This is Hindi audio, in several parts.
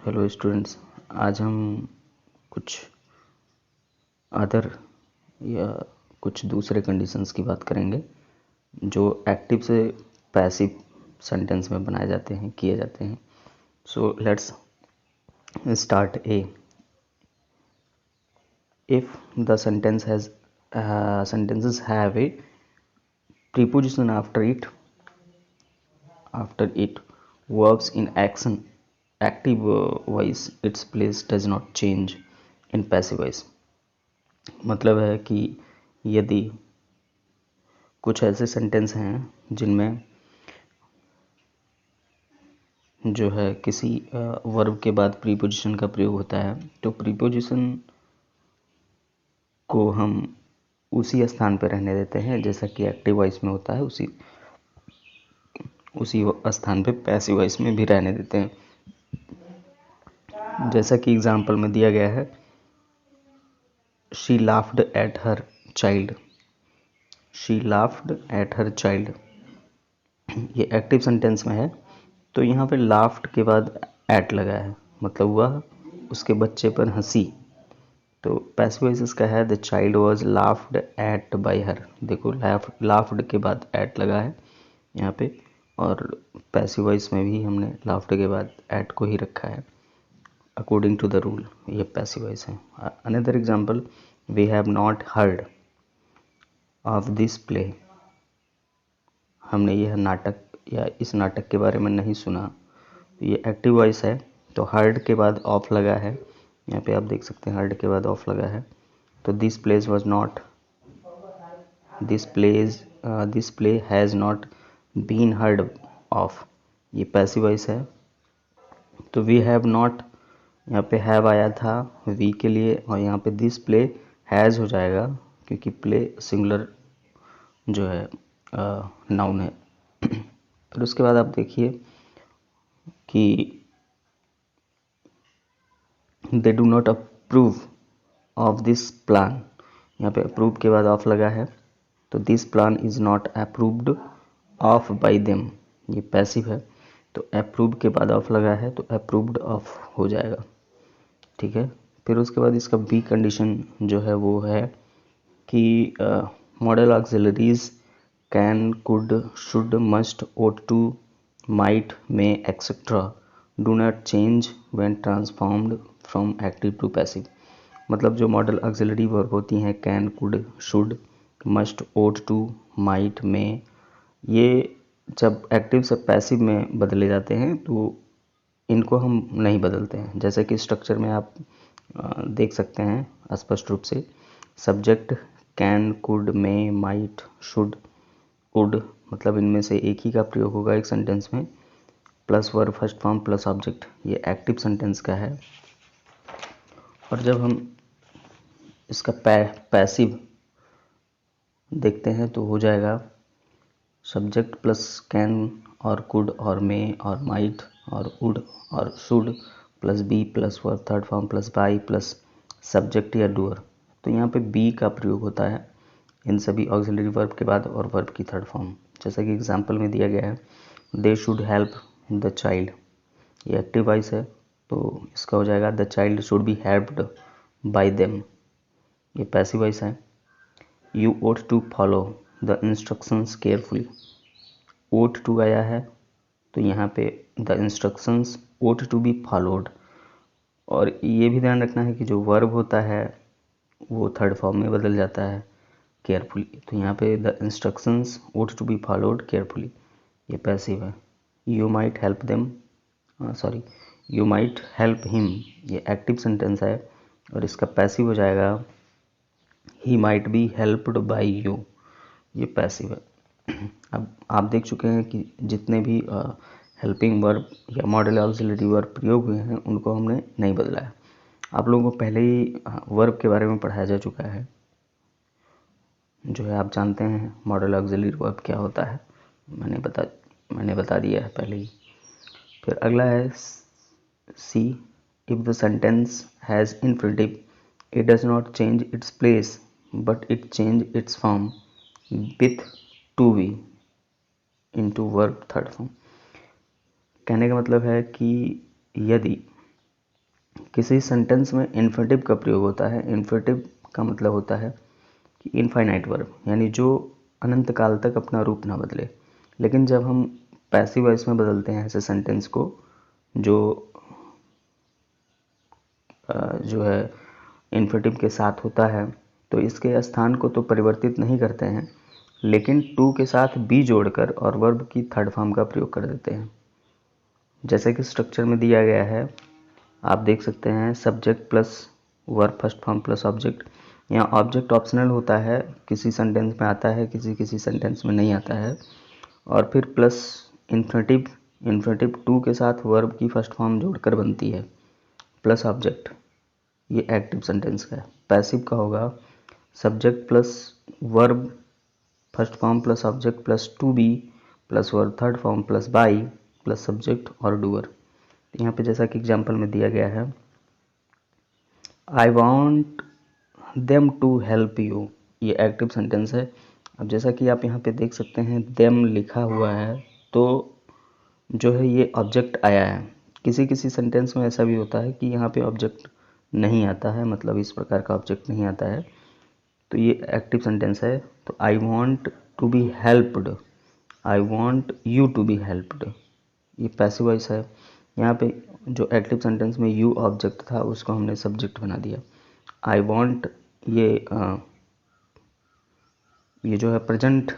हेलो स्टूडेंट्स, आज हम कुछ अदर या कुछ दूसरे कंडीशंस की बात करेंगे जो एक्टिव से पैसिव सेंटेंस में बनाए जाते हैं, किए जाते हैं। So let's start A. If the sentences have a preposition after it works in action active voice, its place does not change in passive voice। मतलब है कि यदि कुछ ऐसे सेंटेंस हैं जिनमें जो है किसी वर्ब के बाद प्रीपोजिशन का प्रयोग होता है, तो प्रीपोजिशन को हम उसी स्थान पर रहने देते हैं जैसा कि एक्टिव वॉइस में होता है, उसी स्थान पे पैसिव वॉइस में भी रहने देते हैं। जैसा कि एग्जाम्पल में दिया गया है, she laughed at her child. She laughed at her child, ये एक्टिव सेंटेंस में है, तो यहाँ पे लाफ्ड के बाद एट लगा है, मतलब वह उसके बच्चे पर हंसी। तो पैसिव वॉइस इसका है, the child was laughed eight by her. देखो लाफ्ड के बाद एट लगा है यहाँ पे, और पैसिव वॉइस में भी हमने लाफ्ड के बाद एट को ही रखा है अकॉर्डिंग टू द रूल। ये पैसिव वॉइस है। Another example, we have not heard of this play. हमने यह नाटक या इस नाटक के बारे में नहीं सुना। ये एक्टिव वॉइस है, तो हर्ड के बाद ऑफ लगा है, यहाँ पे आप देख सकते हैं हर्ड के बाद ऑफ लगा है। तो this place was not, this play has not been heard of, ये पैसिव वॉइस है। तो वी हैव नॉट, यहाँ पे हैव आया था वी के लिए, और यहाँ पे दिस प्ले हैज़ हो जाएगा क्योंकि प्ले सिंगुलर जो है नाउन है। फिर उसके बाद आप देखिए कि they do not approve of this plan. यहाँ पे अप्रूव के बाद ऑफ लगा है, तो this plan is not approved of by them, ये पैसिव है। तो अप्रूव के बाद ऑफ लगा है, तो अप्रूव्ड ऑफ हो जाएगा, ठीक है। फिर उसके बाद इसका बी कंडीशन जो है वो है कि model auxiliaries can, could, should, must, ought to, might, may, etc. do not change when transformed from active to passive। मतलब जो मॉडल ऑक्सिलरी वर्ब होती हैं, can, could, should, must, ought to, might, may, ये जब एक्टिव से पैसिव में बदले जाते हैं तो इनको हम नहीं बदलते हैं। जैसे कि स्ट्रक्चर में आप देख सकते हैं स्पष्ट रूप से, subject can, could, may, might, should, could, मतलब इनमें से एक ही का प्रयोग होगा एक सेंटेंस में, plus verb first form plus object, ये एक्टिव सेंटेंस का है। और जब हम इसका पैसिव देखते हैं तो हो जाएगा सब्जेक्ट प्लस कैन और कुड और मे और माइट और वुड और should plus be plus verb third form plus by plus subject या डूअर। तो यहाँ पे बी का प्रयोग होता है इन सभी ऑक्सिलरी वर्ब के बाद और वर्ब की थर्ड फॉर्म, जैसा कि एग्जाम्पल में दिया गया है, they should help the child, ये एक्टिव वॉइस है, तो इसका हो जाएगा the child should be helped by them, ये पैसिव वॉइस है। You ought to follow the instructions carefully, ought to आया है, तो यहाँ पे the instructions ought to be followed. और ये भी ध्यान रखना है कि जो वर्ब होता है वो थर्ड फॉर्म में बदल जाता है केयरफुली, तो यहाँ पे the instructions ought to be followed carefully, ये पैसिव है। You might help them, you might help him, ये एक्टिव सेंटेंस है, और इसका पैसिव हो जाएगा he might be helped by you, ये पैसिव है। अब आप देख चुके हैं कि जितने भी हेल्पिंग वर्ब या मॉडल ऑक्सिलरी वर्ब प्रयोग हुए हैं उनको हमने नहीं बदला है। आप लोगों को पहले ही वर्ब के बारे में पढ़ाया जा चुका है, जो है आप जानते हैं मॉडल ऑक्सिलरी वर्ब क्या होता है, मैंने बता दिया है पहले ही। फिर अगला है C, if the sentence has infinitive it does not change its place but it change its form with to be into verb third form. कहने का मतलब है कि यदि किसी सेंटेंस में इन्फिनिटिव का प्रयोग होता है। इन्फिनिटिव का मतलब होता है कि इनफाइनाइट वर्ब, यानी जो अनंत काल तक अपना रूप ना बदले। लेकिन जब हम पैसिव वॉइस में बदलते हैं ऐसे सेंटेंस को जो है इन्फिनिटिव के साथ होता है, तो इसके स्थान को तो परिवर्तित नहीं करते हैं, लेकिन टू के साथ बी जोड़कर और वर्ब की थर्ड फॉर्म का प्रयोग कर देते हैं। जैसे कि स्ट्रक्चर में दिया गया है, आप देख सकते हैं subject plus verb first form plus object. यहाँ ऑब्जेक्ट ऑप्शनल होता है, किसी सेंटेंस में आता है, किसी सेंटेंस में नहीं आता है। और फिर प्लस इन्फिनिटिव, इन्फिनिटिव टू के साथ वर्ब की फर्स्ट फॉर्म जोड़कर बनती है प्लस ऑब्जेक्ट। ये एक्टिव सेंटेंस का है। पैसिव का होगा subject plus verb first form plus object plus to be plus verb third form plus by plus subject और डूअर। यहाँ पे जैसा कि एग्जाम्पल में दिया गया है, I want them to help you, ये एक्टिव सेंटेंस है। अब जैसा कि आप यहाँ पे देख सकते हैं देम लिखा हुआ है, तो जो है ये ऑब्जेक्ट आया है। किसी किसी सेंटेंस में ऐसा भी होता है कि यहाँ पे ऑब्जेक्ट नहीं आता है, मतलब इस प्रकार का ऑब्जेक्ट नहीं आता है, तो ये एक्टिव सेंटेंस है। तो I want to be helped, I want you to be helped, ये पैसिव वॉइस है। यहाँ पे जो एक्टिव सेंटेंस में यू ऑब्जेक्ट था उसको हमने सब्जेक्ट बना दिया। आई वॉन्ट ये जो है प्रेजेंट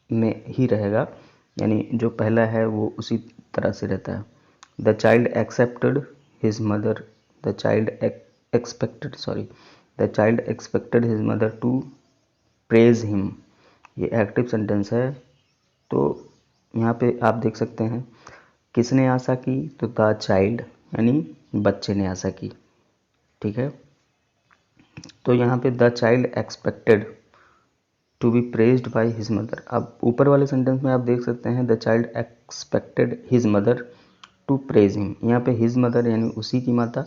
में ही रहेगा, यानी जो पहला है वो उसी तरह से रहता है। The child accepted his mother, the child expected his mother to praise him, ये एक्टिव सेंटेंस है। तो यहाँ पे आप देख सकते हैं किसने आशा की, तो द चाइल्ड यानी बच्चे ने आशा की, ठीक है। तो यहाँ पे the child expected to be praised by his mother. अब ऊपर वाले सेंटेंस में आप देख सकते हैं the child expected his mother to praise him, यहाँ पे हिज मदर यानी उसी की माता,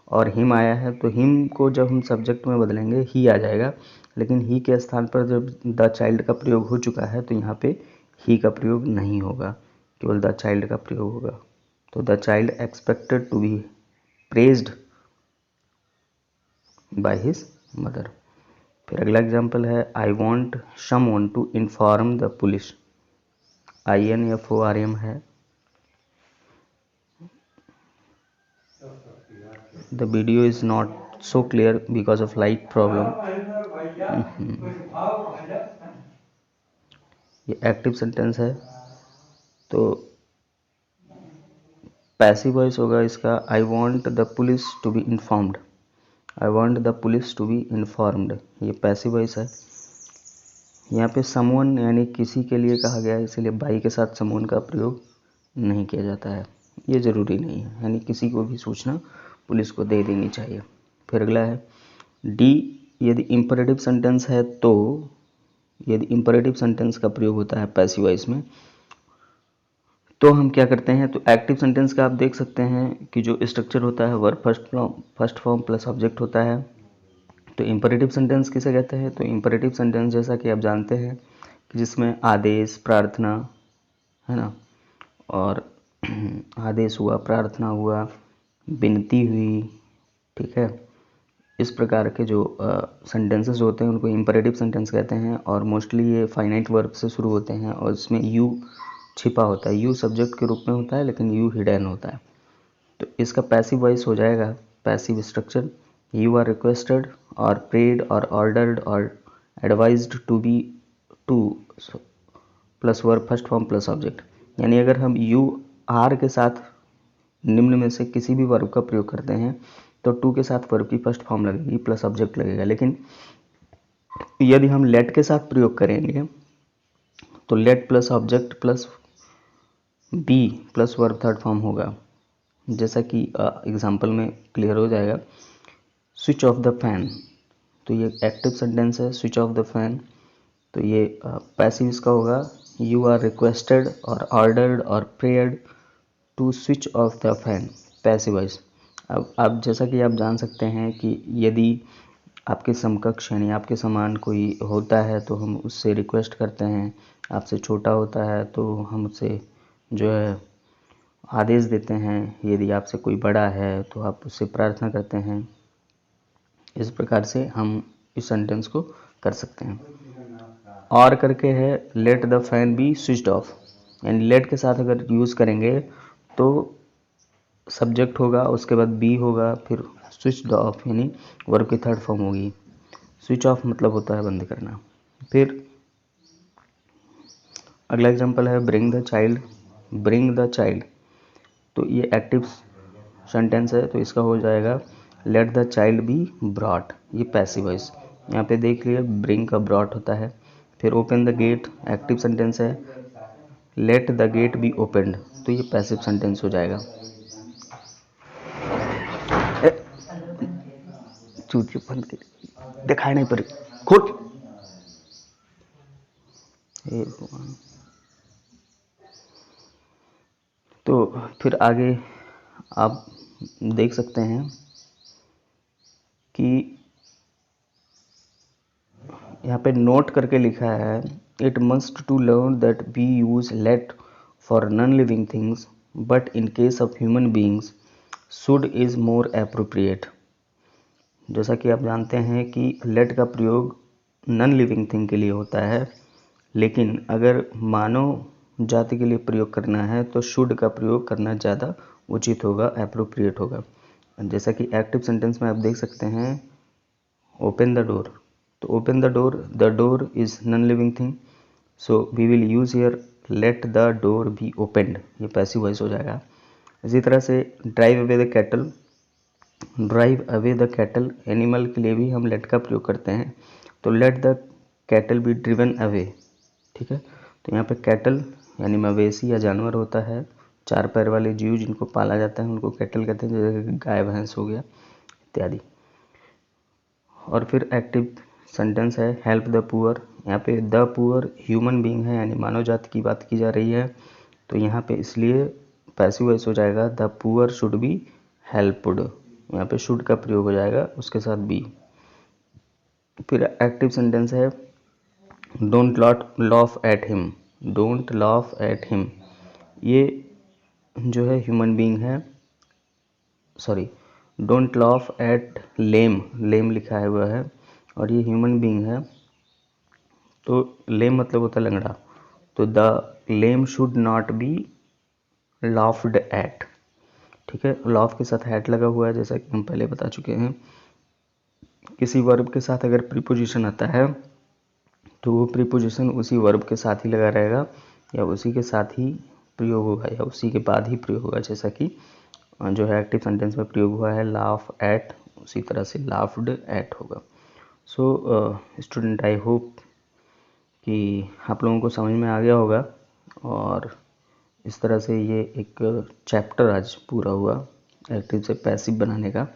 और हिम आया है तो हिम को जब हम सब्जेक्ट में बदलेंगे ही आ जाएगा, लेकिन ही के स्थान पर जब द चाइल्ड का प्रयोग हो चुका है तो यहाँ पे ही का प्रयोग नहीं होगा, केवल द चाइल्ड का प्रयोग होगा। तो the child expected to be praised by his mother. फिर अगला एग्जाम्पल है I want someone to inform the police, INFORM है। The video is not so clear because of light problem. ये एक्टिव सेंटेंस है। तो पैसिव वॉइस होगा इसका I want the police to be informed, I want the police to be informed, ये पैसिव वॉइस है। यहाँ पे समवन यानी किसी के लिए कहा गया है, इसलिए बाई के साथ समवन का प्रयोग नहीं किया जाता है, ये ज़रूरी नहीं है, यानी किसी को भी सूचना पुलिस को दे देनी चाहिए। फिर अगला है डी, यदि इम्परेटिव सेंटेंस है तो, यदि इम्परेटिव सेंटेंस का प्रयोग होता है पैसिव वॉइस में तो हम क्या करते हैं, तो एक्टिव सेंटेंस का आप देख सकते हैं कि जो स्ट्रक्चर होता है verb first form plus object होता है। तो इम्परेटिव सेंटेंस किसे कहते हैं, तो इम्परेटिव सेंटेंस जैसा कि आप जानते हैं कि जिसमें आदेश, प्रार्थना, है ना, और आदेश हुआ, प्रार्थना हुआ, विनती हुई, ठीक है, इस प्रकार के जो सेंटेंसेस होते हैं उनको इम्परेटिव सेंटेंस कहते हैं। और मोस्टली ये फाइनाइट वर्ब से शुरू होते हैं और इसमें यू छिपा होता है, यू सब्जेक्ट के रूप में होता है लेकिन यू हिडन होता है। तो इसका पैसिव वॉइस हो जाएगा, passive structure, you are requested और प्रेड और ऑर्डर्ड और advised to be to plus verb first form plus object. यानी अगर हम यू आर के साथ निम्न में से किसी भी वर्ब का प्रयोग करते हैं तो टू के साथ वर्ब की फर्स्ट फॉर्म लगेगी प्लस ऑब्जेक्ट लगेगा, लेकिन यदि हम लेट के साथ प्रयोग करेंगे तो let plus object plus be plus verb third form होगा। जैसा कि एग्जाम्पल में क्लियर हो जाएगा, स्विच ऑफ द फैन, तो ये एक्टिव सेंटेंस है, स्विच ऑफ द फैन, तो ये पैसिव इसका होगा, यू आर रिक्वेस्टेड और ऑर्डर्ड और prayed to switch off the fan, passive voice. अब जैसा कि आप जान सकते हैं कि यदि आपके समकक्ष यानी आपके समान कोई होता है तो हम उससे रिक्वेस्ट करते हैं, आपसे छोटा होता है तो हम उससे जो है आदेश देते हैं, यदि आपसे कोई बड़ा है तो आप उससे प्रार्थना करते हैं। इस प्रकार से हम इस सेंटेंस को कर सकते हैं। और करके है let the fan B switched off, यानी लेट के साथ अगर यूज़ करेंगे तो सब्जेक्ट होगा, उसके बाद बी होगा, फिर स्विच्ड ऑफ यानी वर्ब की थर्ड फॉर्म होगी। स्विच ऑफ मतलब होता है बंद करना। फिर अगला एग्जांपल है bring the child. Bring the child, तो ये एक्टिव सेंटेंस है, तो इसका हो जाएगा let the child be brought, ये पैसिव वॉइस। यहाँ पे देख लिए ब्रिंग का ब्रॉट होता है। फिर open the gate, active sentence है, let the gate be opened, तो ये पैसिव सेंटेंस हो जाएगा। चूतिया बंद कर, दिखाई नहीं पड़ी, खोल। तो फिर आगे आप देख सकते हैं कि यहाँ पे नोट करके लिखा है it must to learn that we use let for non living things but in case of human beings should is more appropriate. जैसा कि आप जानते हैं कि लेट का प्रयोग नॉन लिविंग थिंग के लिए होता है, लेकिन अगर मानव जाति के लिए प्रयोग करना है तो शुड का प्रयोग करना ज़्यादा उचित होगा, एप्रोप्रिएट होगा। जैसा कि एक्टिव सेंटेंस में आप देख सकते हैं ओपन द डोर, तो open the door is non living thing, so we will use here let the door be opened, ये पैसिव वॉइस हो जाएगा। इसी तरह से drive away the cattle, drive away the cattle animal के लिए भी हम लेट का प्रयोग करते हैं, तो let the cattle be driven away, ठीक है। तो यहाँ पे कैटल यानी मवेशी या जानवर होता है, चार पैर वाले जीव जिनको पाला जाता है उनको कैटल कहते हैं, जैसे गाय भैंस हो गया इत्यादि। और फिर एक्टिव सेंटेंस है हेल्प द पुअर, यहाँ पे द पुअर ह्यूमन बीइंग है यानी मानव जाति की बात की जा रही है, तो यहाँ पे इसलिए पैसिव वॉइस हो जाएगा the poor should be helped, यहाँ पे शुड का प्रयोग हो जाएगा उसके साथ बी। फिर एक्टिव सेंटेंस है don't laugh at him, don't laugh at him, ये जो है ह्यूमन बीइंग है, सॉरी डोंट लाफ एट लेम, लेम लिखा है हुआ है, और ये ह्यूमन बीइंग है, तो लेम मतलब होता है लंगड़ा, तो the lame should not be laughed eight, ठीक है। लाफ के साथ हैट लगा हुआ है, जैसा कि हम पहले बता चुके हैं। किसी वर्ब के साथ अगर प्रीपोजिशन आता है तो वो प्रीपोजिशन उसी वर्ब के साथ ही लगा रहेगा, या उसी के साथ ही प्रयोग होगा, या उसी के बाद ही प्रयोग होगा, जैसा कि जो है एक्टिव सेंटेंस में प्रयोग हुआ है लाफ एट, उसी तरह से लाफ्ड एट होगा। सो स्टूडेंट, आई होप कि आप लोगों को समझ में आ गया होगा, और इस तरह से ये एक चैप्टर आज पूरा हुआ एक्टिव से पैसिव बनाने का।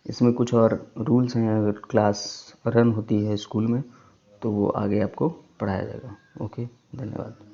इसमें कुछ और रूल्स हैं, अगर क्लास रन होती है स्कूल में तो वो आगे आपको पढ़ाया जाएगा। ओके, धन्यवाद।